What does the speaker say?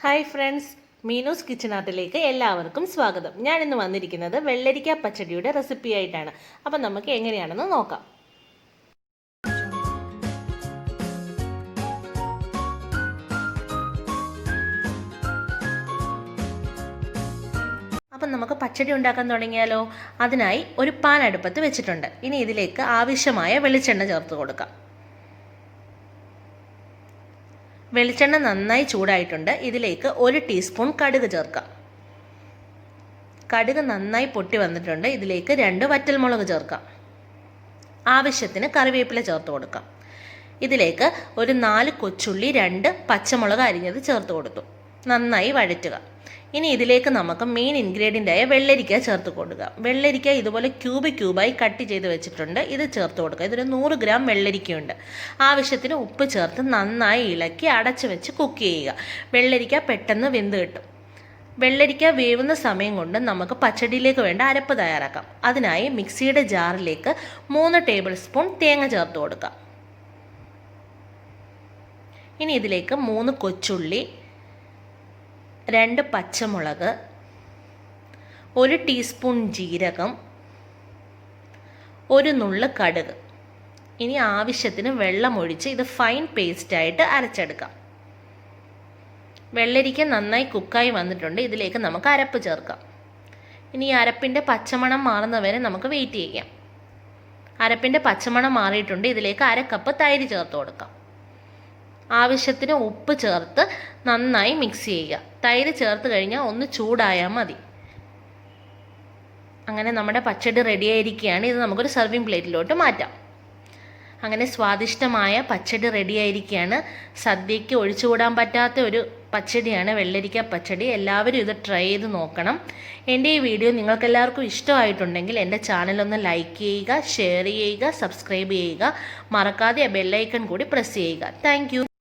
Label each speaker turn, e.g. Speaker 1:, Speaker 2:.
Speaker 1: Hi friends, Meenu's കിച്ചണാർട്ടിലേക്ക് എല്ലാവർക്കും സ്വാഗതം. ഞാനിന്ന് വന്നിരിക്കുന്നത് വെള്ളരിക്ക പച്ചടിയുടെ റെസിപ്പി ആയിട്ടാണ്. അപ്പം നമുക്ക് എങ്ങനെയാണെന്ന് നോക്കാം. അപ്പം നമുക്ക് പച്ചടി ഉണ്ടാക്കാൻ തുടങ്ങിയാലോ? അതിനായി ഒരു പാൻ അടുപ്പത്ത് വെച്ചിട്ടുണ്ട്. ഇനി ഇതിലേക്ക് ആവശ്യമായ വെളിച്ചെണ്ണ ചേർത്ത് കൊടുക്കാം. വെളിച്ചെണ്ണ നന്നായി ചൂടായിട്ടുണ്ട്. ഇതിലേക്ക് 1 ടീസ്പൂൺ കടുക് ചേർക്കാം. കടുക് നന്നായി പൊട്ടി വന്നിട്ടുണ്ട്. ഇതിലേക്ക് 2 വറ്റൽമുളക് ചേർക്കാം. ആവശ്യത്തിന് കറിവേപ്പില ചേർത്ത് കൊടുക്കാം. ഇതിലേക്ക് ഒരു 4 കൊച്ചുള്ളി, 2 പച്ചമുളക് അരിഞ്ഞത് ചേർത്ത് കൊടുത്തു. നന്നായി വഴറ്റുക. ഇനി ഇതിലേക്ക് നമുക്ക് മെയിൻ ഇൻഗ്രീഡിയൻ്റായ വെള്ളരിക്ക ചേർത്ത് കൊടുക്കുക. വെള്ളരിക്ക ഇതുപോലെ ക്യൂബായി കട്ട് ചെയ്ത് വെച്ചിട്ടുണ്ട്. ഇത് ചേർത്ത് കൊടുക്കുക. ഇതൊരു 100 ഗ്രാം വെള്ളരിക്കയുണ്ട്. ആവശ്യത്തിന് ഉപ്പ് ചേർത്ത് നന്നായി ഇളക്കി അടച്ചു വെച്ച് കുക്ക് ചെയ്യുക. വെള്ളരിക്ക പെട്ടെന്ന് വെന്ത് കിട്ടും. വെള്ളരിക്ക വേവുന്ന സമയം കൊണ്ട് നമുക്ക് പച്ചടിയിലേക്ക് വേണ്ട അരപ്പ് തയ്യാറാക്കാം. അതിനായി മിക്സിയുടെ ജാറിലേക്ക് 3 ടേബിൾ സ്പൂൺ തേങ്ങ ചേർത്ത് കൊടുക്കാം. ഇനി ഇതിലേക്ക് 3 കൊച്ചുള്ളി, 2 പച്ചമുളക്, 1 ടീസ്പൂൺ ജീരകം, 1 നുള്ള് കടുക്. ഇനി ആവശ്യത്തിന് വെള്ളം ഒഴിച്ച് ഇത് ഫൈൻ പേസ്റ്റായിട്ട് അരച്ചെടുക്കാം. വെള്ളരിക്ക നന്നായി കുക്കായി വന്നിട്ടുണ്ട്. ഇതിലേക്ക് നമുക്ക് അരപ്പ് ചേർക്കാം. ഇനി ഈ അരപ്പിൻ്റെ പച്ചമണം മാറുന്നവരെ നമുക്ക് വെയിറ്റ് ചെയ്യാം. അരപ്പിൻ്റെ പച്ചമണം മാറിയിട്ടുണ്ട്. ഇതിലേക്ക് 1/2 കപ്പ് തൈര് ചേർത്ത് കൊടുക്കാം. ആവശ്യത്തിന് ഉപ്പ് ചേർത്ത് നന്നായി മിക്സ് ചെയ്യുക. തൈര് ചേർത്ത് കഴിഞ്ഞാൽ ഒന്ന് ചൂടായാൽ മതി. അങ്ങനെ നമ്മുടെ പച്ചടി റെഡിയായിരിക്കുകയാണ്. ഇത് നമുക്കൊരു സർവിങ് പ്ലേറ്റിലോട്ട് മാറ്റാം. അങ്ങനെ സ്വാദിഷ്ടമായ പച്ചടി റെഡിയായിരിക്കുകയാണ്. സദ്യയ്ക്ക് ഒഴിച്ചുകൂടാൻ പറ്റാത്ത ഒരു പച്ചടിയാണ് വെള്ളരിക്ക പച്ചടി. എല്ലാവരും ഇത് ട്രൈ ചെയ്ത് നോക്കണം. എൻ്റെ ഈ വീഡിയോ നിങ്ങൾക്കെല്ലാവർക്കും ഇഷ്ടമായിട്ടുണ്ടെങ്കിൽ എൻ്റെ ചാനലൊന്ന് ലൈക്ക് ചെയ്യുക, ഷെയർ ചെയ്യുക, സബ്സ്ക്രൈബ് ചെയ്യുക. മറക്കാതെ ബെല്ലൈക്കൺ കൂടി പ്രസ് ചെയ്യുക. താങ്ക്